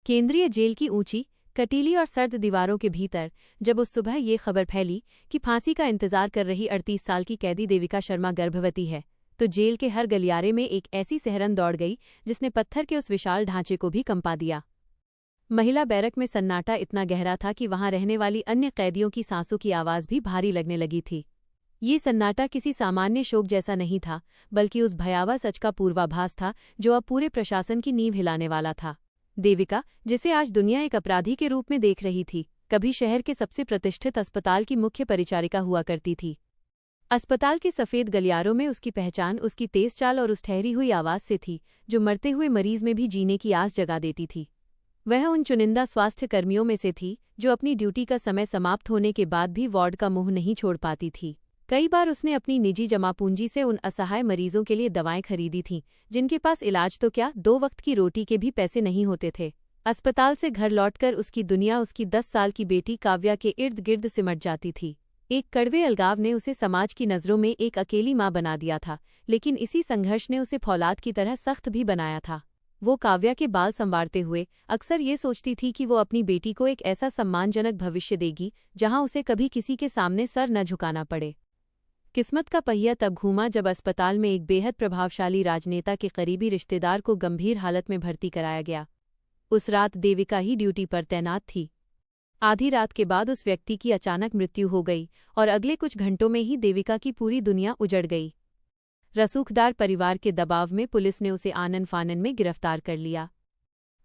केंद्रीय जेल की ऊंची, कटीली और सर्द दीवारों के भीतर जब उस सुबह ये खबर फैली कि फांसी का इंतजार कर रही 38 साल की कैदी देविका शर्मा गर्भवती है, तो जेल के हर गलियारे में एक ऐसी सिहरन दौड़ गई जिसने पत्थर के उस विशाल ढांचे को भी कंपा दिया। महिला बैरक में सन्नाटा इतना गहरा था कि वहां रहने वाली अन्य कैदियों की सांसों की आवाज भी भारी लगने लगी थी। ये सन्नाटा किसी सामान्य शोक जैसा नहीं था, बल्कि उस भयावह सच का पूर्वाभास था जो अब पूरे प्रशासन की नींव हिलाने वाला था। देविका, जिसे आज दुनिया एक अपराधी के रूप में देख रही थी, कभी शहर के सबसे प्रतिष्ठित अस्पताल की मुख्य परिचारिका हुआ करती थी। अस्पताल के सफेद गलियारों में उसकी पहचान उसकी तेज चाल और उस ठहरी हुई आवाज से थी जो मरते हुए मरीज में भी जीने की आस जगा देती थी। वह उन चुनिंदा स्वास्थ्य कर्मियों में से थी जो अपनी ड्यूटी का समय समाप्त होने के बाद भी वार्ड का मुंह नहीं छोड़ पाती थी। कई बार उसने अपनी निजी जमापूंजी से उन असहाय मरीजों के लिए दवाएं खरीदी थीं, जिनके पास इलाज तो क्या 2 वक्त की रोटी के भी पैसे नहीं होते थे। अस्पताल से घर लौटकर उसकी दुनिया उसकी 10 साल की बेटी काव्या के इर्द गिर्द सिमट जाती थी। एक कड़वे अलगाव ने उसे समाज की नज़रों में एक अकेली मां बना दिया था, लेकिन इसी संघर्ष ने उसे फौलाद की तरह सख्त भी बनाया था। वो काव्या के बाल संवारते हुए अक्सर ये सोचती थी कि वो अपनी बेटी को एक ऐसा सम्मानजनक भविष्य देगी जहां उसे कभी किसी के सामने सर न झुकाना पड़े। किस्मत का पहिया तब घूमा जब अस्पताल में एक बेहद प्रभावशाली राजनेता के करीबी रिश्तेदार को गंभीर हालत में भर्ती कराया गया। उस रात देविका ही ड्यूटी पर तैनात थी। आधी रात के बाद उस व्यक्ति की अचानक मृत्यु हो गई और अगले कुछ घंटों में ही देविका की पूरी दुनिया उजड़ गई। रसूखदार परिवार के दबाव में पुलिस ने उसे आनन फानन में गिरफ्तार कर लिया।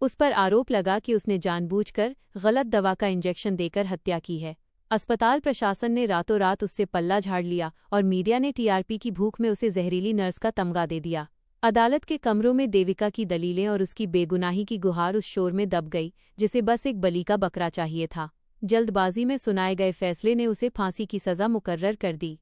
उस पर आरोप लगा कि उसने जानबूझकर गलत दवा का इंजेक्शन देकर हत्या की है। अस्पताल प्रशासन ने रातों रात उससे पल्ला झाड़ लिया और मीडिया ने टीआरपी की भूख में उसे जहरीली नर्स का तमगा दे दिया। अदालत के कमरों में देविका की दलीलें और उसकी बेगुनाही की गुहार उस शोर में दब गई जिसे बस एक बलि का बकरा चाहिए था। जल्दबाजी में सुनाए गए फैसले ने उसे फांसी की सजा मुकर्रर कर दी।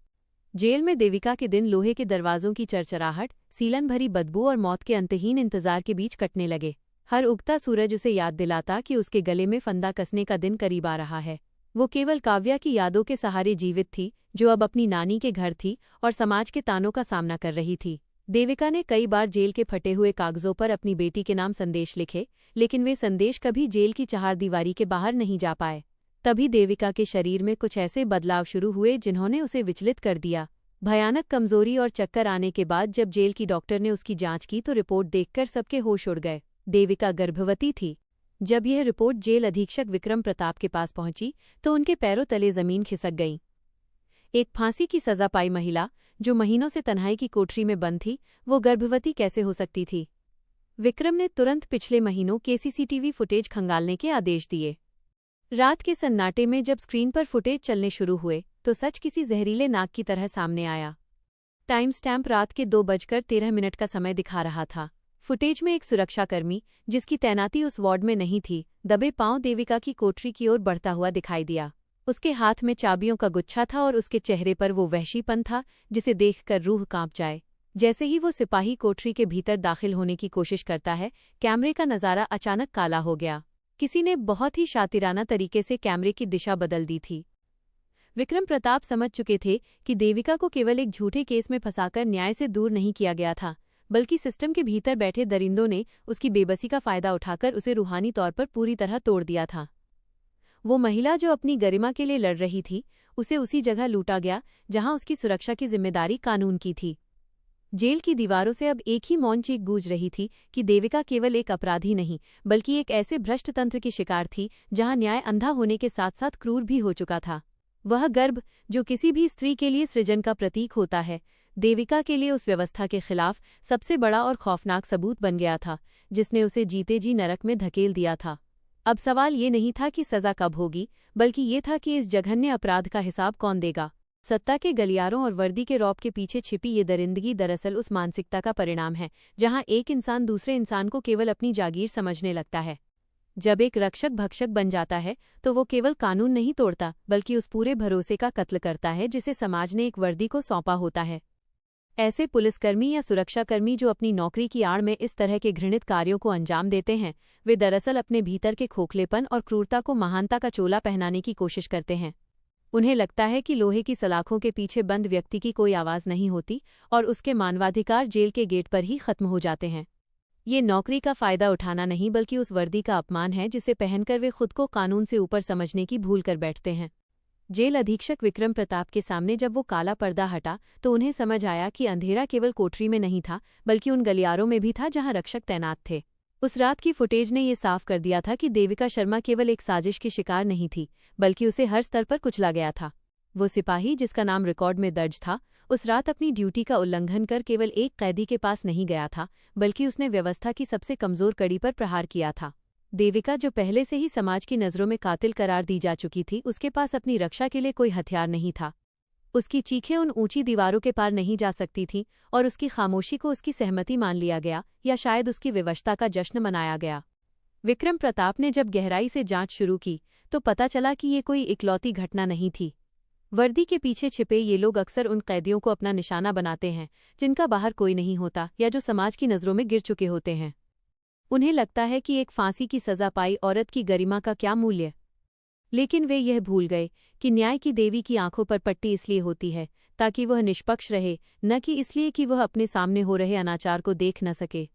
जेल में देविका के दिन लोहे के दरवाजों की चरचराहट, सीलन भरी बदबू और मौत के अंतहीन इंतजार के बीच कटने लगे। हर उगता सूरज उसे याद दिलाता कि उसके गले में फंदा कसने का दिन करीब आ रहा है। वो केवल काव्या की यादों के सहारे जीवित थी, जो अब अपनी नानी के घर थी और समाज के तानों का सामना कर रही थी। देविका ने कई बार जेल के फटे हुए कागजों पर अपनी बेटी के नाम संदेश लिखे, लेकिन वे संदेश कभी जेल की चहारदीवारी के बाहर नहीं जा पाए। तभी देविका के शरीर में कुछ ऐसे बदलाव शुरू हुए जिन्होंने उसे विचलित कर दिया। भयानक कमजोरी और चक्कर आने के बाद जब जेल की डॉक्टर ने उसकी जांच की तो रिपोर्ट देखकर सबके होश उड़ गए। देविका गर्भवती थी। जब यह रिपोर्ट जेल अधीक्षक विक्रम प्रताप के पास पहुंची तो उनके पैरों तले जमीन खिसक गई। एक फांसी की सजा पाई महिला, जो महीनों से तन्हाई की कोठरी में बंद थी, वो गर्भवती कैसे हो सकती थी? विक्रम ने तुरंत पिछले महीनों के सीसीटीवी फुटेज खंगालने के आदेश दिए। रात के सन्नाटे में जब स्क्रीन पर फुटेज चलने शुरू हुए तो सच किसी जहरीले नाग की तरह सामने आया। टाइम स्टैम्प रात के 2:13 का समय दिखा रहा था। फुटेज में एक सुरक्षाकर्मी, जिसकी तैनाती उस वार्ड में नहीं थी, दबे पांव देविका की कोठरी की ओर बढ़ता हुआ दिखाई दिया। उसके हाथ में चाबियों का गुच्छा था और उसके चेहरे पर वो वहशीपन था जिसे देखकर रूह कांप जाए। जैसे ही वो सिपाही कोठरी के भीतर दाखिल होने की कोशिश करता है, कैमरे का नज़ारा अचानक काला हो गया। किसी ने बहुत ही शातिराना तरीके से कैमरे की दिशा बदल दी थी। विक्रम प्रताप समझ चुके थे कि देविका को केवल एक झूठे केस में फंसाकर न्याय से दूर नहीं किया गया था, बल्कि सिस्टम के भीतर बैठे दरिंदों ने उसकी बेबसी का फायदा उठाकर उसे रूहानी तौर पर पूरी तरह तोड़ दिया था। वो महिला जो अपनी गरिमा के लिए लड़ रही थी, उसे उसी जगह लूटा गया जहां उसकी सुरक्षा की जिम्मेदारी कानून की थी। जेल की दीवारों से अब एक ही मौन चीख गूंज रही थी कि देविका केवल एक अपराधी नहीं, बल्कि एक ऐसे भ्रष्ट तंत्र की शिकार थी जहां न्याय अंधा होने के साथ साथ क्रूर भी हो चुका था। वह गर्भ, जो किसी भी स्त्री के लिए सृजन का प्रतीक होता है, देविका के लिए उस व्यवस्था के खिलाफ सबसे बड़ा और खौफनाक सबूत बन गया था, जिसने उसे जीते जी नरक में धकेल दिया था। अब सवाल ये नहीं था कि सजा कब होगी, बल्कि ये था कि इस जघन्य अपराध का हिसाब कौन देगा। सत्ता के गलियारों और वर्दी के रौब के पीछे छिपी ये दरिंदगी दरअसल उस मानसिकता का परिणाम है जहां एक इंसान दूसरे इंसान को केवल अपनी जागीर समझने लगता है। जब एक रक्षक भक्षक बन जाता है तो वो केवल कानून नहीं तोड़ता, बल्कि उस पूरे भरोसे का कत्ल करता है जिसे समाज ने एक वर्दी को सौंपा होता है। ऐसे पुलिसकर्मी या सुरक्षाकर्मी जो अपनी नौकरी की आड़ में इस तरह के घृणित कार्यों को अंजाम देते हैं, वे दरअसल अपने भीतर के खोखलेपन और क्रूरता को महानता का चोला पहनाने की कोशिश करते हैं। उन्हें लगता है कि लोहे की सलाखों के पीछे बंद व्यक्ति की कोई आवाज़ नहीं होती और उसके मानवाधिकार जेल के गेट पर ही खत्म हो जाते हैं। ये नौकरी का फायदा उठाना नहीं बल्कि उस वर्दी का अपमान है जिसे पहनकर वे खुद को कानून से ऊपर समझने की भूल कर बैठते हैं। जेल अधीक्षक विक्रम प्रताप के सामने जब वो काला पर्दा हटा तो उन्हें समझ आया कि अंधेरा केवल कोठरी में नहीं था बल्कि उन गलियारों में भी था जहां रक्षक तैनात थे। उस रात की फुटेज ने ये साफ कर दिया था कि देविका शर्मा केवल एक साजिश की शिकार नहीं थी बल्कि उसे हर स्तर पर कुचला गया था। वो सिपाही जिसका नाम रिकॉर्ड में दर्ज था उस रात अपनी ड्यूटी का उल्लंघन कर केवल एक कैदी के पास नहीं गया था बल्कि उसने व्यवस्था की सबसे कमजोर कड़ी पर प्रहार किया था। देविका जो पहले से ही समाज की नज़रों में कातिल करार दी जा चुकी थी, उसके पास अपनी रक्षा के लिए कोई हथियार नहीं था। उसकी चीखें उन ऊंची दीवारों के पार नहीं जा सकती थीं और उसकी खामोशी को उसकी सहमति मान लिया गया या शायद उसकी विवशता का जश्न मनाया गया। विक्रम प्रताप ने जब गहराई से जांच शुरू की तो पता चला कि ये कोई इकलौती घटना नहीं थी। वर्दी के पीछे छिपे ये लोग अक्सर उन कैदियों को अपना निशाना बनाते हैं जिनका बाहर कोई नहीं होता या जो समाज की नज़रों में गिर चुके होते हैं। उन्हें लगता है कि एक फांसी की सज़ा पाई औरत की गरिमा का क्या मूल्य, लेकिन वे यह भूल गए कि न्याय की देवी की आंखों पर पट्टी इसलिए होती है ताकि वह निष्पक्ष रहे, न कि इसलिए कि वह अपने सामने हो रहे अनाचार को देख न सके।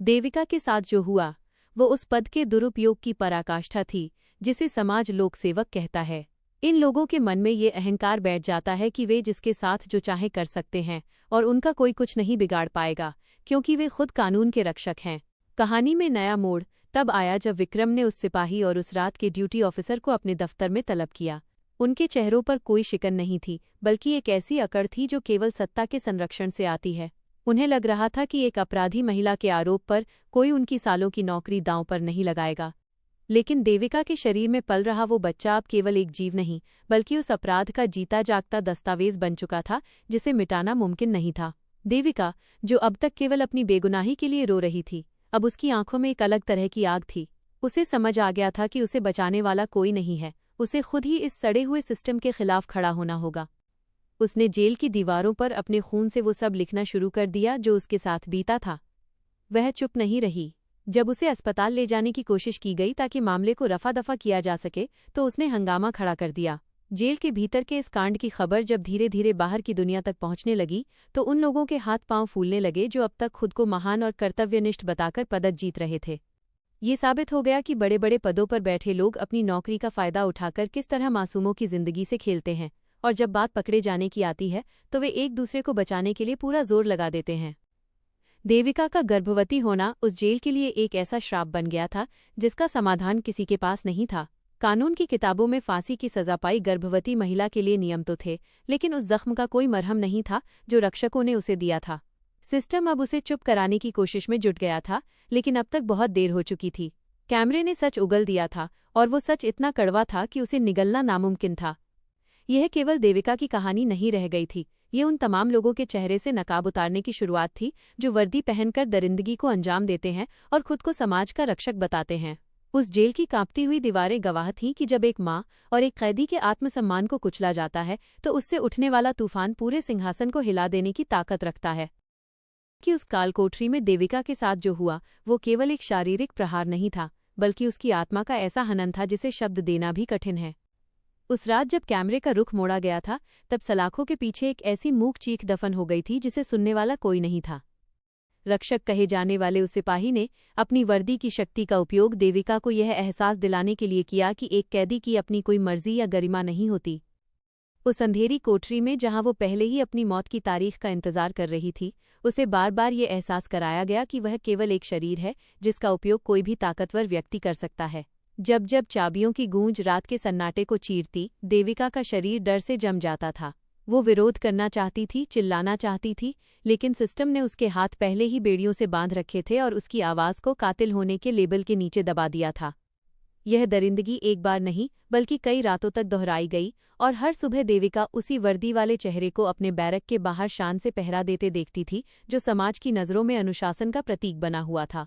देविका के साथ जो हुआ वो उस पद के दुरुपयोग की पराकाष्ठा थी जिसे समाज लोक सेवक कहता है। इन लोगों के मन में ये अहंकार बैठ जाता है कि वे जिसके साथ जो चाहे कर सकते हैं और उनका कोई कुछ नहीं बिगाड़ पाएगा क्योंकि वे खुद कानून के रक्षक हैं। कहानी में नया मोड़ तब आया जब विक्रम ने उस सिपाही और उस रात के ड्यूटी ऑफिसर को अपने दफ्तर में तलब किया। उनके चेहरों पर कोई शिकन नहीं थी बल्कि एक ऐसी अकड़ थी जो केवल सत्ता के संरक्षण से आती है। उन्हें लग रहा था कि एक अपराधी महिला के आरोप पर कोई उनकी सालों की नौकरी दांव पर नहीं लगाएगा। लेकिन देविका के शरीर में पल रहा वो बच्चा अब केवल एक जीव नहीं बल्कि उस अपराध का जीता जागता दस्तावेज बन चुका था जिसे मिटाना मुमकिन नहीं था। देविका, जो अब तक केवल अपनी बेगुनाही के लिए रो रही थी, अब उसकी आंखों में एक अलग तरह की आग थी। उसे समझ आ गया था कि उसे बचाने वाला कोई नहीं है, उसे खुद ही इस सड़े हुए सिस्टम के खिलाफ खड़ा होना होगा। उसने जेल की दीवारों पर अपने खून से वो सब लिखना शुरू कर दिया जो उसके साथ बीता था। वह चुप नहीं रही। जब उसे अस्पताल ले जाने की कोशिश की गई ताकि मामले को रफा दफा किया जा सके तो उसने हंगामा खड़ा कर दिया। जेल के भीतर के इस कांड की खबर जब धीरे धीरे बाहर की दुनिया तक पहुंचने लगी तो उन लोगों के हाथ पांव फूलने लगे जो अब तक खुद को महान और कर्तव्यनिष्ठ बताकर पदक जीत रहे थे। ये साबित हो गया कि बड़े बड़े पदों पर बैठे लोग अपनी नौकरी का फायदा उठाकर किस तरह मासूमों की जिंदगी से खेलते हैं, और जब बात पकड़े जाने की आती है तो वे एक दूसरे को बचाने के लिए पूरा जोर लगा देते हैं। देविका का गर्भवती होना उस जेल के लिए एक ऐसा श्राप बन गया था जिसका समाधान किसी के पास नहीं था। कानून की किताबों में फांसी की सजा पाई गर्भवती महिला के लिए नियम तो थे, लेकिन उस जख्म का कोई मरहम नहीं था जो रक्षकों ने उसे दिया था। सिस्टम अब उसे चुप कराने की कोशिश में जुट गया था, लेकिन अब तक बहुत देर हो चुकी थी। कैमरे ने सच उगल दिया था और वो सच इतना कड़वा था कि उसे निगलना नामुमकिन था। यह केवल देविका की कहानी नहीं रह गई थी, ये उन तमाम लोगों के चेहरे से नकाब उतारने की शुरुआत थी जो वर्दी पहनकर दरिंदगी को अंजाम देते हैं और खुद को समाज का रक्षक बताते हैं। उस जेल की कांपती हुई दीवारें गवाह थीं कि जब एक माँ और एक कैदी के आत्मसम्मान को कुचला जाता है तो उससे उठने वाला तूफान पूरे सिंहासन को हिला देने की ताकत रखता है। कि उस कालकोठरी में देविका के साथ जो हुआ वो केवल एक शारीरिक प्रहार नहीं था, बल्कि उसकी आत्मा का ऐसा हनन था जिसे शब्द देना भी कठिन है। उस रात जब कैमरे का रुख मोड़ा गया था तब सलाखों के पीछे एक ऐसी मूक चीख दफन हो गई थी जिसे सुनने वाला कोई नहीं था। रक्षक कहे जाने वाले उस सिपाही ने अपनी वर्दी की शक्ति का उपयोग देविका को यह एहसास दिलाने के लिए किया कि एक कैदी की अपनी कोई मर्जी या गरिमा नहीं होती। उस अंधेरी कोठरी में जहां वो पहले ही अपनी मौत की तारीख का इंतजार कर रही थी, उसे बार बार ये एहसास कराया गया कि वह केवल एक शरीर है जिसका उपयोग कोई भी ताकतवर व्यक्ति कर सकता है। जब जब चाबियों की गूंज रात के सन्नाटे को चीरती, देविका का शरीर डर से जम जाता था। वो विरोध करना चाहती थी, चिल्लाना चाहती थी, लेकिन सिस्टम ने उसके हाथ पहले ही बेड़ियों से बांध रखे थे और उसकी आवाज़ को कातिल होने के लेबल के नीचे दबा दिया था। यह दरिंदगी एक बार नहीं बल्कि कई रातों तक दोहराई गई और हर सुबह देविका उसी वर्दी वाले चेहरे को अपने बैरक के बाहर शान से पहरा देते देखती थी जो समाज की नज़रों में अनुशासन का प्रतीक बना हुआ था।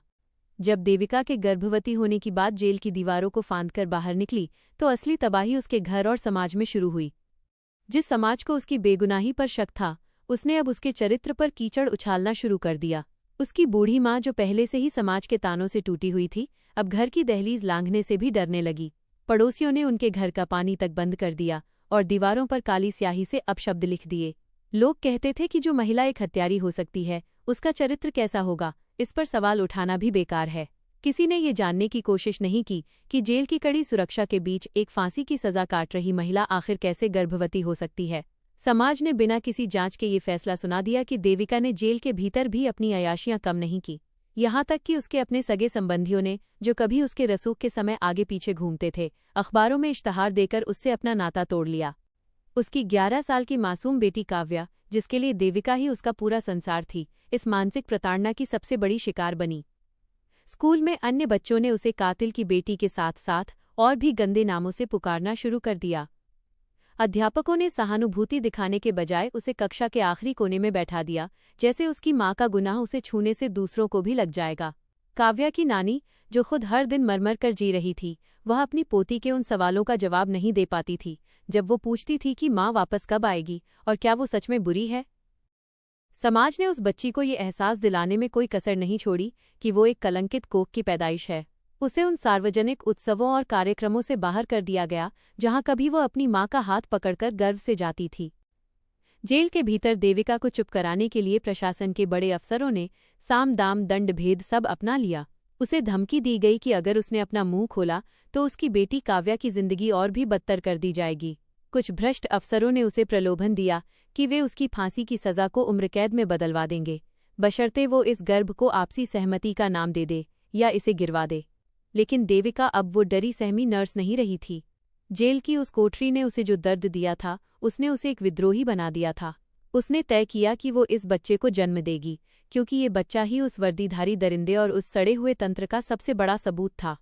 जब देविका के गर्भवती होने की बात जेल की दीवारों को फांदकर बाहर निकली तो असली तबाही उसके घर और समाज में शुरू हुई। जिस समाज को उसकी बेगुनाही पर शक था, उसने अब उसके चरित्र पर कीचड़ उछालना शुरू कर दिया। उसकी बूढ़ी माँ, जो पहले से ही समाज के तानों से टूटी हुई थी, अब घर की दहलीज लांघने से भी डरने लगी। पड़ोसियों ने उनके घर का पानी तक बंद कर दिया और दीवारों पर काली स्याही से अपशब्द लिख दिए। लोग कहते थे कि जो महिला एक हत्यारी हो सकती है, उसका चरित्र कैसा होगा, इस पर सवाल उठाना भी बेकार है। किसी ने ये जानने की कोशिश नहीं की कि जेल की कड़ी सुरक्षा के बीच एक फांसी की सजा काट रही महिला आखिर कैसे गर्भवती हो सकती है। समाज ने बिना किसी जांच के ये फैसला सुना दिया कि देविका ने जेल के भीतर भी अपनी अय्याशियां कम नहीं की। यहाँ तक कि उसके अपने सगे संबंधियों ने, जो कभी उसके रसूख के समय आगे पीछे घूमते थे, अखबारों में इश्तहार देकर उससे अपना नाता तोड़ लिया। उसकी 11 साल की मासूम बेटी काव्या, जिसके लिए देविका ही उसका पूरा संसार थी, इस मानसिक प्रताड़ना की सबसे बड़ी शिकार बनी। स्कूल में अन्य बच्चों ने उसे कातिल की बेटी के साथ साथ और भी गंदे नामों से पुकारना शुरू कर दिया। अध्यापकों ने सहानुभूति दिखाने के बजाय उसे कक्षा के आखिरी कोने में बैठा दिया, जैसे उसकी माँ का गुनाह उसे छूने से दूसरों को भी लग जाएगा। काव्या की नानी, जो खुद हर दिन मरमर कर जी रही थी, वह अपनी पोती के उन सवालों का जवाब नहीं दे पाती थी जब वो पूछती थी कि माँ वापस कब आएगी और क्या वो सच में बुरी है। समाज ने उस बच्ची को ये एहसास दिलाने में कोई कसर नहीं छोड़ी कि वो एक कलंकित कोख की पैदाइश है। उसे उन सार्वजनिक उत्सवों और कार्यक्रमों से बाहर कर दिया गया जहां कभी वो अपनी माँ का हाथ पकड़कर गर्व से जाती थी। जेल के भीतर देविका को चुप कराने के लिए प्रशासन के बड़े अफसरों ने साम दाम दंड भेद सब अपना लिया। उसे धमकी दी गई कि अगर उसने अपना मुंह खोला तो उसकी बेटी काव्या की जिंदगी और भी बदतर कर दी जाएगी। कुछ भ्रष्ट अफसरों ने उसे प्रलोभन दिया कि वे उसकी फांसी की सजा को उम्रकैद में बदलवा देंगे, बशर्ते वो इस गर्भ को आपसी सहमति का नाम दे या इसे गिरवा दे। लेकिन देविका अब वो डरी सहमी नर्स नहीं रही थी। जेल की उस कोठरी ने उसे जो दर्द दिया था, उसने उसे एक विद्रोही बना दिया था। उसने तय किया कि वो इस बच्चे को जन्म देगी, क्योंकि ये बच्चा ही उस वर्दीधारी दरिंदे और उस सड़े हुए तंत्र का सबसे बड़ा सबूत था।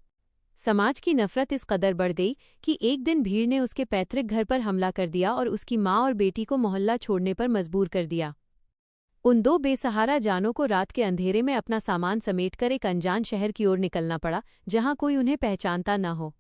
समाज की नफरत इस कदर बढ़ गई कि एक दिन भीड़ ने उसके पैतृक घर पर हमला कर दिया और उसकी माँ और बेटी को मोहल्ला छोड़ने पर मजबूर कर दिया। उन दो बेसहारा जानों को रात के अंधेरे में अपना सामान समेटकर एक अनजान शहर की ओर निकलना पड़ा, जहां कोई उन्हें पहचानता न हो।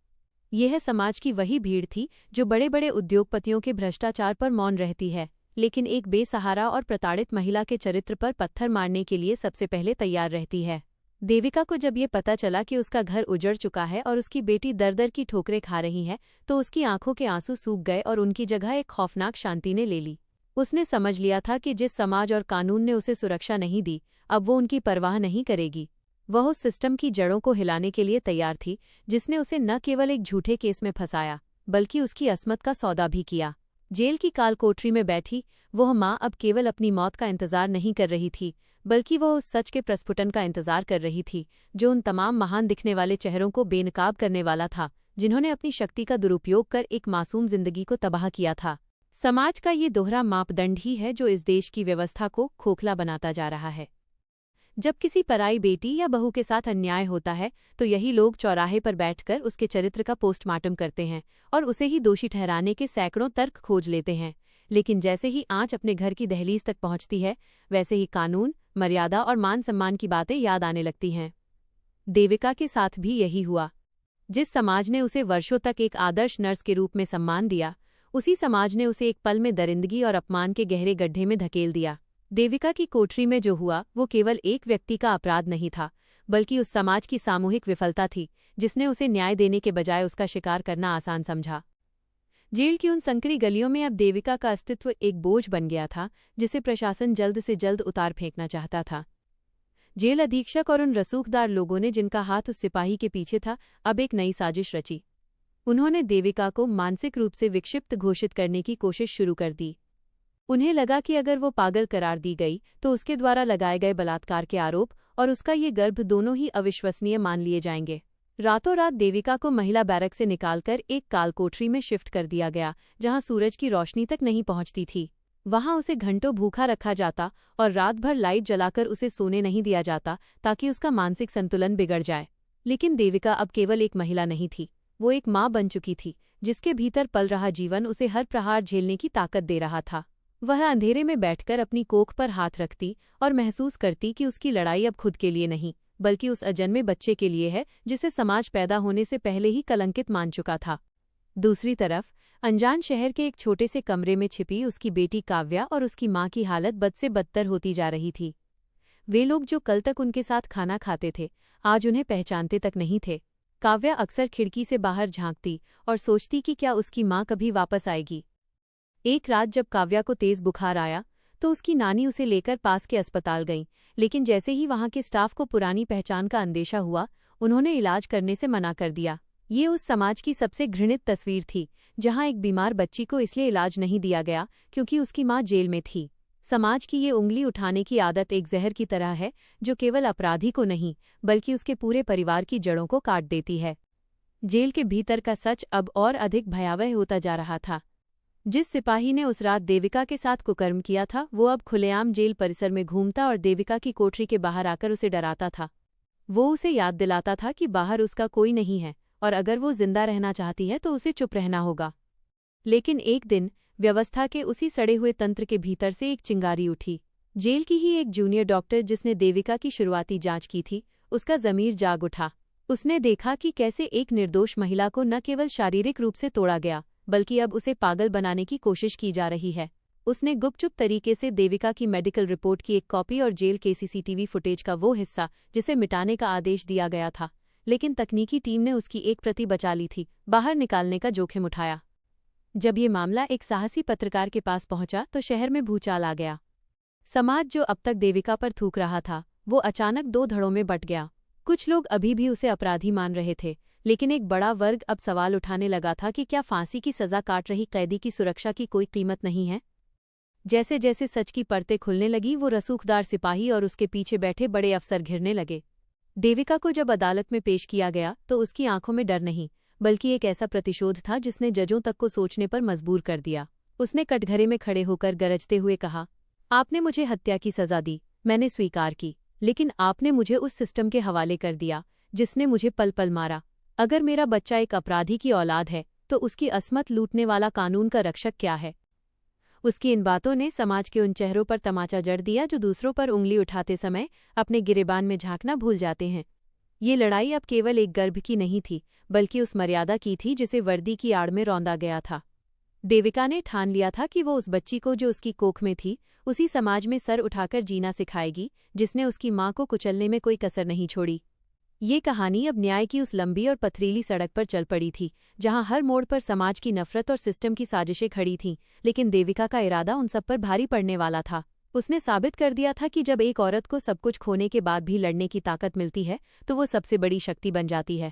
यह समाज की वही भीड़ थी जो बड़े बड़े उद्योगपतियों के भ्रष्टाचार पर मौन रहती है, लेकिन एक बेसहारा और प्रताड़ित महिला के चरित्र पर पत्थर मारने के लिए सबसे पहले तैयार रहती है। देविका को जब ये पता चला कि उसका घर उजड़ चुका है और उसकी बेटी दर-दर की ठोकरें खा रही है, तो उसकी आंखों के आंसू सूख गए और उनकी जगह एक खौफनाक शांति ने ले ली। उसने समझ लिया था कि जिस समाज और कानून ने उसे सुरक्षा नहीं दी, अब वो उनकी परवाह नहीं करेगी। वह उस सिस्टम की जड़ों को हिलाने के लिए तैयार थी, जिसने उसे न केवल एक झूठे केस में फंसाया, बल्कि उसकी असमत का सौदा भी किया। जेल की काल कोठरी में बैठी वह माँ अब केवल अपनी मौत का इंतजार नहीं कर रही थी, बल्कि वह उस सच के प्रस्फुटन का इंतजार कर रही थी जो उन तमाम महान दिखने वाले चेहरों को बेनकाब करने वाला था, जिन्होंने अपनी शक्ति का दुरुपयोग कर एक मासूम जिंदगी को तबाह किया था। समाज का ये दोहरा मापदंड ही है जो इस देश की व्यवस्था को खोखला बनाता जा रहा है। जब किसी पराई बेटी या बहू के साथ अन्याय होता है तो यही लोग चौराहे पर बैठकर उसके चरित्र का पोस्टमार्टम करते हैं और उसे ही दोषी ठहराने के सैकड़ों तर्क खोज लेते हैं। लेकिन जैसे ही आंच अपने घर की दहलीज तक पहुंचती है, वैसे ही कानून, मर्यादा और मान सम्मान की बातें याद आने लगती हैं। देविका के साथ भी यही हुआ। जिस समाज ने उसे वर्षों तक एक आदर्श नर्स के रूप में सम्मान दिया, उसी समाज ने उसे एक पल में दरिंदगी और अपमान के गहरे गड्ढे में धकेल दिया। देविका की कोठरी में जो हुआ वो केवल एक व्यक्ति का अपराध नहीं था, बल्कि उस समाज की सामूहिक विफलता थी जिसने उसे न्याय देने के बजाय उसका शिकार करना आसान समझा। जेल की उन संकरी गलियों में अब देविका का अस्तित्व एक बोझ बन गया था, जिसे प्रशासन जल्द से जल्द उतार फेंकना चाहता था। जेल अधीक्षक और उन रसूखदार लोगों ने जिनका हाथ उस सिपाही के पीछे था, अब एक नई साजिश रची। उन्होंने देविका को मानसिक रूप से विक्षिप्त घोषित करने की कोशिश शुरू कर दी। उन्हें लगा कि अगर वो पागल करार दी गई तो उसके द्वारा लगाए गए बलात्कार के आरोप और उसका ये गर्भ दोनों ही अविश्वसनीय मान लिए जाएंगे। रातों रात देविका को महिला बैरक से निकालकर एक काल कोठरी में शिफ्ट कर दिया गया, जहां सूरज की रोशनी तक नहीं पहुंचती थी। वहां उसे घंटों भूखा रखा जाता और रात भर लाइट जलाकर उसे सोने नहीं दिया जाता, ताकि उसका मानसिक संतुलन बिगड़ जाए। लेकिन देविका अब केवल एक महिला नहीं थी, वो एक माँ बन चुकी थी, जिसके भीतर पल रहा जीवन उसे हर प्रहार झेलने की ताकत दे रहा था। वह अंधेरे में बैठकर अपनी कोख पर हाथ रखती और महसूस करती कि उसकी लड़ाई अब खुद के लिए नहीं, बल्कि उस अजन्मे बच्चे के लिए है जिसे समाज पैदा होने से पहले ही कलंकित मान चुका था। दूसरी तरफ अनजान शहर के एक छोटे से कमरे में छिपी उसकी बेटी काव्या और उसकी माँ की हालत बद से बदतर होती जा रही थी। वे लोग जो कल तक उनके साथ खाना खाते थे, आज उन्हें पहचानते तक नहीं थे। काव्या अक्सर खिड़की से बाहर झांकती और सोचती कि क्या उसकी माँ कभी वापस आएगी। एक रात जब काव्या को तेज बुखार आया तो उसकी नानी उसे लेकर पास के अस्पताल गईं, लेकिन जैसे ही वहां के स्टाफ को पुरानी पहचान का अंदेशा हुआ, उन्होंने इलाज करने से मना कर दिया। ये उस समाज की सबसे घृणित तस्वीर थी, जहां एक बीमार बच्ची को इसलिए इलाज नहीं दिया गया क्योंकि उसकी मां जेल में थी। समाज की ये उंगली उठाने की आदत एक जहर की तरह है, जो केवल अपराधी को नहीं, बल्कि उसके पूरे परिवार की जड़ों को काट देती है। जेल के भीतर का सच अब और अधिक भयावह होता जा रहा था। जिस सिपाही ने उस रात देविका के साथ कुकर्म किया था, वो अब खुलेआम जेल परिसर में घूमता और देविका की कोठरी के बाहर आकर उसे डराता था। वो उसे याद दिलाता था कि बाहर उसका कोई नहीं है, और अगर वो जिंदा रहना चाहती है तो उसे चुप रहना होगा। लेकिन एक दिन व्यवस्था के उसी सड़े हुए तंत्र के भीतर से एक चिंगारी उठी। जेल की ही एक जूनियर डॉक्टर जिसने देविका की शुरुआती जांच की थी, उसका ज़मीर जाग उठा। उसने देखा कि कैसे एक निर्दोष महिला को न केवल शारीरिक रूप से तोड़ा गया, बल्कि अब उसे पागल बनाने की कोशिश की जा रही है। उसने गुपचुप तरीके से देविका की मेडिकल रिपोर्ट की एक कॉपी और जेल के सीसीटीवी फुटेज का वो हिस्सा जिसे मिटाने का आदेश दिया गया था, लेकिन तकनीकी टीम ने उसकी एक प्रति बचा ली थी, बाहर निकालने का जोखिम उठाया। जब ये मामला एक साहसी पत्रकार के पास पहुंचा तो शहर में भूचाल आ गया। समाज जो अब तक देविका पर थूक रहा था, वो अचानक दो धड़ों में बंट गया। कुछ लोग अभी भी उसे अपराधी मान रहे थे, लेकिन एक बड़ा वर्ग अब सवाल उठाने लगा था कि क्या फांसी की सजा काट रही कैदी की सुरक्षा की कोई कीमत नहीं है। जैसे जैसे सच की परतें खुलने लगी, वो रसूखदार सिपाही और उसके पीछे बैठे बड़े अफसर घिरने लगे। देविका को जब अदालत में पेश किया गया तो उसकी आंखों में डर नहीं, बल्कि एक ऐसा प्रतिशोध था जिसने जजों तक को सोचने पर मजबूर कर दिया। उसने कटघरे में खड़े होकर गरजते हुए कहा, आपने मुझे हत्या की सजा दी, मैंने स्वीकार की, लेकिन आपने मुझे उस सिस्टम के हवाले कर दिया जिसने मुझे पल पल मारा। अगर मेरा बच्चा एक अपराधी की औलाद है तो उसकी असमत लूटने वाला कानून का रक्षक क्या है। उसकी इन बातों ने समाज के उन चेहरों पर तमाचा जड़ दिया जो दूसरों पर उंगली उठाते समय अपने गिरेबान में झांकना भूल जाते हैं। ये लड़ाई अब केवल एक गर्भ की नहीं थी, बल्कि उस मर्यादा की थी जिसे वर्दी की आड़ में रौंदा गया था। देविका ने ठान लिया था कि वो उस बच्ची को जो उसकी कोख में थी, उसी समाज में सर उठाकर जीना सिखाएगी जिसने उसकी मां को कुचलने में कोई कसर नहीं छोड़ी। ये कहानी अब न्याय की उस लंबी और पथरीली सड़क पर चल पड़ी थी, जहां हर मोड़ पर समाज की नफरत और सिस्टम की साजिशें खड़ी थीं, लेकिन देविका का इरादा उन सब पर भारी पड़ने वाला था। उसने साबित कर दिया था कि जब एक औरत को सब कुछ खोने के बाद भी लड़ने की ताकत मिलती है, तो वो सबसे बड़ी शक्ति बन जाती है।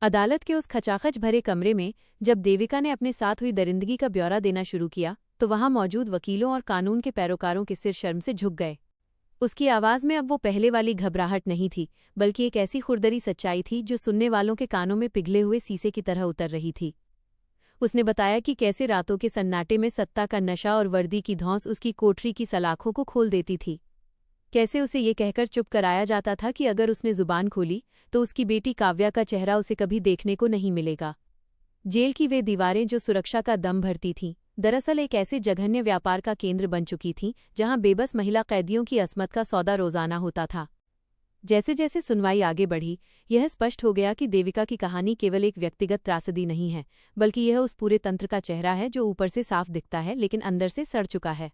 अदालत के उस खचाखच भरे कमरे में जब देविका ने अपने साथ हुई दरिंदगी का ब्यौरा देना शुरू किया, तो वहां मौजूद वकीलों और कानून के पैरोकारों के सिर शर्म से झुक गए। उसकी आवाज़ में अब वो पहले वाली घबराहट नहीं थी, बल्कि एक ऐसी खुरदरी सच्चाई थी जो सुनने वालों के कानों में पिघले हुए शीशे की तरह उतर रही थी। उसने बताया कि कैसे रातों के सन्नाटे में सत्ता का नशा और वर्दी की धौंस उसकी कोठरी की सलाखों को खोल देती थी। कैसे उसे ये कहकर चुप कराया जाता था कि अगर उसने जुबान खोली तो उसकी बेटी काव्या का चेहरा उसे कभी देखने को नहीं मिलेगा। जेल की वे दीवारें जो सुरक्षा का दम भरती थीं, दरअसल एक ऐसे जघन्य व्यापार का केंद्र बन चुकी थीं जहां बेबस महिला कैदियों की असमत का सौदा रोजाना होता था। जैसे जैसे सुनवाई आगे बढ़ी, यह स्पष्ट हो गया कि देविका की कहानी केवल एक व्यक्तिगत त्रासदी नहीं है, बल्कि यह उस पूरे तंत्र का चेहरा है जो ऊपर से साफ दिखता है लेकिन अंदर से सड़ चुका है।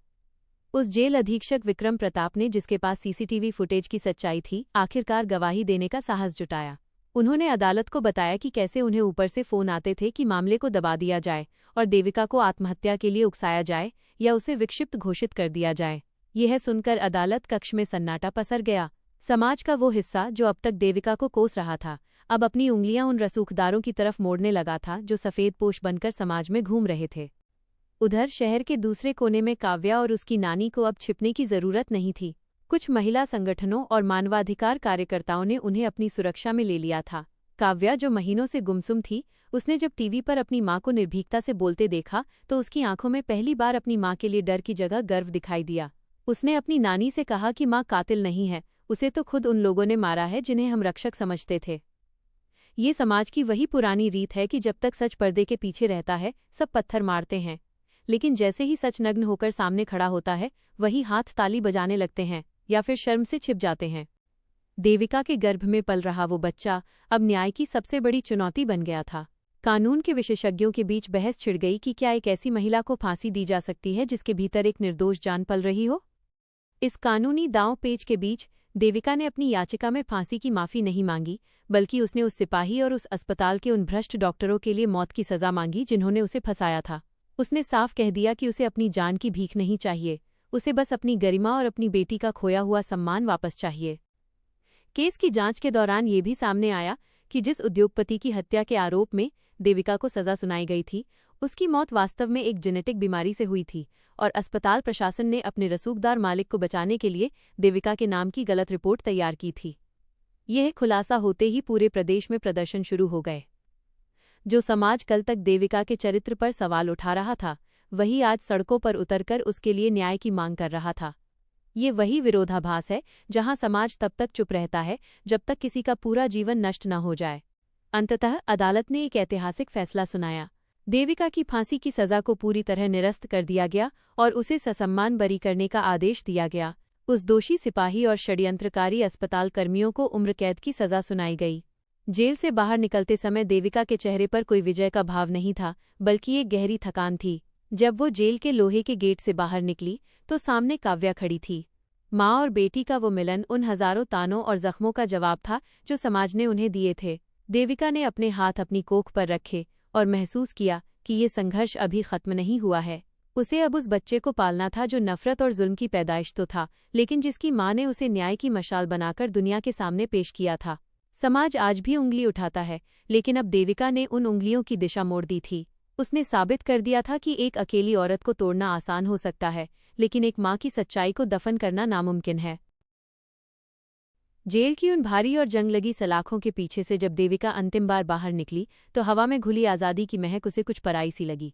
उस जेल अधीक्षक विक्रम प्रताप ने, जिसके पास सीसीटीवी फुटेज की सच्चाई थी, आखिरकार गवाही देने का साहस जुटाया। उन्होंने अदालत को बताया कि कैसे उन्हें ऊपर से फोन आते थे कि मामले को दबा दिया जाए और देविका को आत्महत्या के लिए उकसाया जाए या उसे विक्षिप्त घोषित कर दिया जाए। यह सुनकर अदालत कक्ष में सन्नाटा पसर गया। समाज का वो हिस्सा जो अब तक देविका को कोस रहा था, अब अपनी उंगलियां उन रसूखदारों की तरफ मोड़ने लगा था जो सफेद पोश बनकर समाज में घूम रहे थे। उधर शहर के दूसरे कोने में काव्या और उसकी नानी को अब छिपने की जरूरत नहीं थी। कुछ महिला संगठनों और मानवाधिकार कार्यकर्ताओं ने उन्हें अपनी सुरक्षा में ले लिया था। काव्या, जो महीनों से गुमसुम थी, उसने जब टीवी पर अपनी मां को निर्भीकता से बोलते देखा तो उसकी आंखों में पहली बार अपनी मां के लिए डर की जगह गर्व दिखाई दिया। उसने अपनी नानी से कहा कि मां कातिल नहीं है, उसे तो खुद उन लोगों ने मारा है जिन्हें हम रक्षक समझते थे। ये समाज की वही पुरानी रीत है कि जब तक सच पर्दे के पीछे रहता है, सब पत्थर मारते हैं, लेकिन जैसे ही सच नग्न होकर सामने खड़ा होता है, वही हाथ ताली बजाने लगते हैं या फिर शर्म से छिप जाते हैं। देविका के गर्भ में पल रहा वो बच्चा अब न्याय की सबसे बड़ी चुनौती बन गया था। कानून के विशेषज्ञों के बीच बहस छिड़ गई कि क्या एक ऐसी महिला को फांसी दी जा सकती है जिसके भीतर एक निर्दोष जान पल रही हो। इस कानूनी दांव पेच के बीच देविका ने अपनी याचिका में फांसी की माफी नहीं मांगी, बल्कि उसने उस सिपाही और उस अस्पताल के उन भ्रष्ट डॉक्टरों के लिए मौत की सजा मांगी जिन्होंने उसे फंसाया था। उसने साफ कह दिया कि उसे अपनी जान की भीख नहीं चाहिए, उसे बस अपनी गरिमा और अपनी बेटी का खोया हुआ सम्मान वापस चाहिए। केस की जांच के दौरान ये भी सामने आया कि जिस उद्योगपति की हत्या के आरोप में देविका को सजा सुनाई गई थी, उसकी मौत वास्तव में एक जेनेटिक बीमारी से हुई थी और अस्पताल प्रशासन ने अपने रसूखदार मालिक को बचाने के लिए देविका के नाम की गलत रिपोर्ट तैयार की थी। यह खुलासा होते ही पूरे प्रदेश में प्रदर्शन शुरू हो गए। जो समाज कल तक देविका के चरित्र पर सवाल उठा रहा था, वही आज सड़कों पर उतरकर उसके लिए न्याय की मांग कर रहा था। ये वही विरोधाभास है जहां समाज तब तक चुप रहता है जब तक किसी का पूरा जीवन नष्ट न हो जाए। अंततः अदालत ने एक ऐतिहासिक फैसला सुनाया। देविका की फांसी की सजा को पूरी तरह निरस्त कर दिया गया और उसे ससम्मान बरी करने का आदेश दिया गया। उस दोषी सिपाही और षड्यंत्रकारी अस्पताल कर्मियों को उम्र कैद की सजा सुनाई गई। जेल से बाहर निकलते समय देविका के चेहरे पर कोई विजय का भाव नहीं था, बल्कि एक गहरी थकान थी। जब वो जेल के लोहे के गेट से बाहर निकली तो सामने काव्या खड़ी थी। माँ और बेटी का वो मिलन उन हजारों तानों और जख्मों का जवाब था जो समाज ने उन्हें दिए थे। देविका ने अपने हाथ अपनी कोख पर रखे और महसूस किया कि ये संघर्ष अभी खत्म नहीं हुआ है। उसे अब उस बच्चे को पालना था जो नफरत और जुल्म की पैदाइश तो था, लेकिन जिसकी माँ ने उसे न्याय की मशाल बनाकर दुनिया के सामने पेश किया था। समाज आज भी उंगली उठाता है, लेकिन अब देविका ने उन उंगलियों की दिशा मोड़ दी थी। उसने साबित कर दिया था कि एक अकेली औरत को तोड़ना आसान हो सकता है, लेकिन एक माँ की सच्चाई को दफन करना नामुमकिन है। जेल की उन भारी और जंग लगी सलाखों के पीछे से जब देविका अंतिम बार बाहर निकली तो हवा में घुली आज़ादी की महक उसे कुछ पराई सी लगी।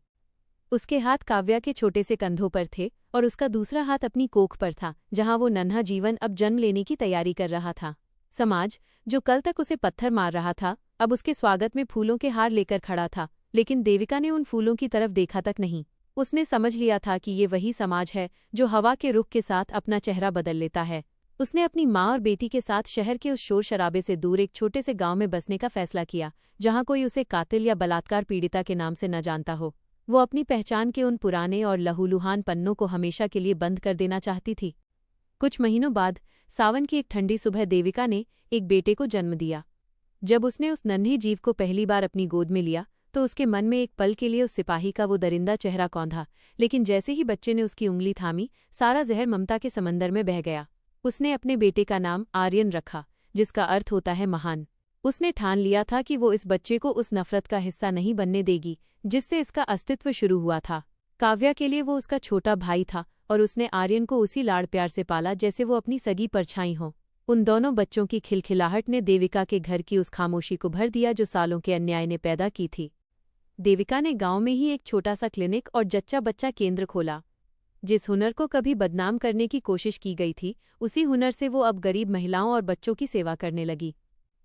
उसके हाथ काव्या के छोटे से कंधों पर थे और उसका दूसरा हाथ अपनी कोख पर था, जहां वो नन्हा जीवन अब जन्म लेने की तैयारी कर रहा था। समाज, जो कल तक उसे पत्थर मार रहा था, अब उसके स्वागत में फूलों के हार लेकर खड़ा था, लेकिन देविका ने उन फूलों की तरफ देखा तक नहीं। उसने समझ लिया था कि ये वही समाज है जो हवा के रुख के साथ अपना चेहरा बदल लेता है। उसने अपनी माँ और बेटी के साथ शहर के उस शोर शराबे से दूर एक छोटे से गांव में बसने का फैसला किया, जहां कोई उसे कातिल या बलात्कार पीड़िता के नाम से न जानता हो। वो अपनी पहचान के उन पुराने और लहूलुहान पन्नों को हमेशा के लिए बंद कर देना चाहती थी। कुछ महीनों बाद सावन की एक ठंडी सुबह देविका ने एक बेटे को जन्म दिया। जब उसने उस नन्हे जीव को पहली बार अपनी गोद में लिया तो उसके मन में एक पल के लिए उस सिपाही का वो दरिंदा चेहरा कौंधा, लेकिन जैसे ही बच्चे ने उसकी उंगली थामी, सारा जहर ममता के समंदर में बह गया। उसने अपने बेटे का नाम आर्यन रखा, जिसका अर्थ होता है महान। उसने ठान लिया था कि वो इस बच्चे को उस नफरत का हिस्सा नहीं बनने देगी जिससे इसका अस्तित्व शुरू हुआ था। काव्या के लिए वो उसका छोटा भाई था और उसने आर्यन को उसी लाड़ प्यार से पाला जैसे वो अपनी सगी परछाई हो। उन दोनों बच्चों की खिलखिलाहट ने देविका के घर की उस खामोशी को भर दिया जो सालों के अन्याय ने पैदा की थी। देविका ने गांव में ही एक छोटा सा क्लिनिक और जच्चा बच्चा केंद्र खोला। जिस हुनर को कभी बदनाम करने की कोशिश की गई थी, उसी हुनर से वो अब गरीब महिलाओं और बच्चों की सेवा करने लगी।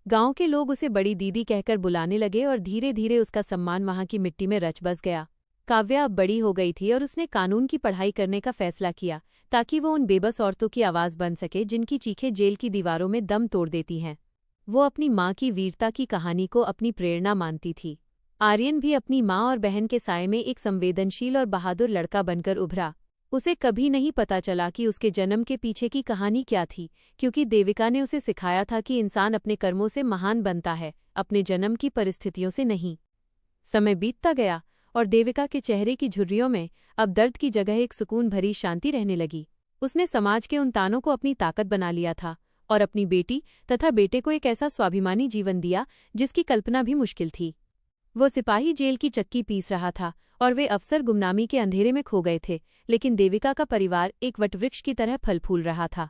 गांव के लोग उसे बड़ी दीदी कहकर बुलाने लगे और धीरे धीरे उसका सम्मान वहां की मिट्टी में रच बस गया। काव्या अब बड़ी हो गई थी और उसने कानून की पढ़ाई करने का फैसला किया ताकि वो उन बेबस औरतों की आवाज़ बन सके जिनकी चीखें जेल की दीवारों में दम तोड़ देती हैं। वो अपनी माँ की वीरता की कहानी को अपनी प्रेरणा मानती थी। आर्यन भी अपनी माँ और बहन के साये में एक संवेदनशील और बहादुर लड़का बनकर उभरा। उसे कभी नहीं पता चला कि उसके जन्म के पीछे की कहानी क्या थी, क्योंकि देविका ने उसे सिखाया था कि इंसान अपने कर्मों से महान बनता है, अपने जन्म की परिस्थितियों से नहीं। समय बीतता गया और देविका के चेहरे की झुर्रियों में अब दर्द की जगह एक सुकून भरी शांति रहने लगी। उसने समाज के उन तानों को अपनी ताकत बना लिया था और अपनी बेटी तथा बेटे को एक ऐसा स्वाभिमानी जीवन दिया जिसकी कल्पना भी मुश्किल थी। वो सिपाही जेल की चक्की पीस रहा था और वे अफसर गुमनामी के अंधेरे में खो गए थे, लेकिन देविका का परिवार एक वटवृक्ष की तरह फल फूल रहा था।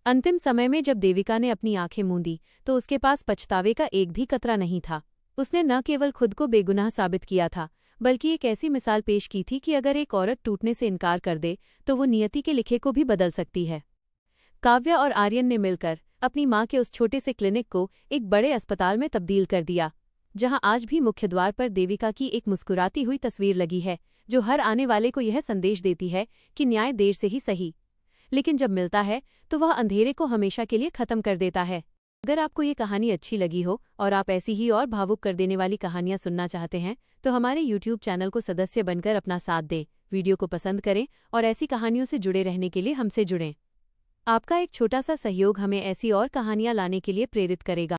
अंतिम समय में जब देविका ने अपनी आंखें मूंदी तो उसके पास पछतावे का एक भी कतरा नहीं था। उसने न केवल खुद को बेगुनाह साबित किया था, बल्कि एक ऐसी मिसाल पेश की थी कि अगर एक औरत टूटने से इनकार कर दे तो वो नियति के लिखे को भी बदल सकती है। काव्या और आर्यन ने मिलकर अपनी माँ के उस छोटे से क्लिनिक को एक बड़े अस्पताल में तब्दील कर दिया, जहां आज भी मुख्य द्वार पर देविका की एक मुस्कुराती हुई तस्वीर लगी है, जो हर आने वाले को यह संदेश देती है कि न्याय देर से ही सही, लेकिन जब मिलता है तो वह अंधेरे को हमेशा के लिए खत्म कर देता है। अगर आपको ये कहानी अच्छी लगी हो और आप ऐसी ही और भावुक कर देने वाली कहानियां सुनना चाहते हैं तो हमारे YouTube चैनल को सदस्य बनकर अपना साथ दें, वीडियो को पसंद करें और ऐसी कहानियों से जुड़े रहने के लिए हमसे जुड़ें। आपका एक छोटा सा सहयोग हमें ऐसी और कहानियां लाने के लिए प्रेरित करेगा।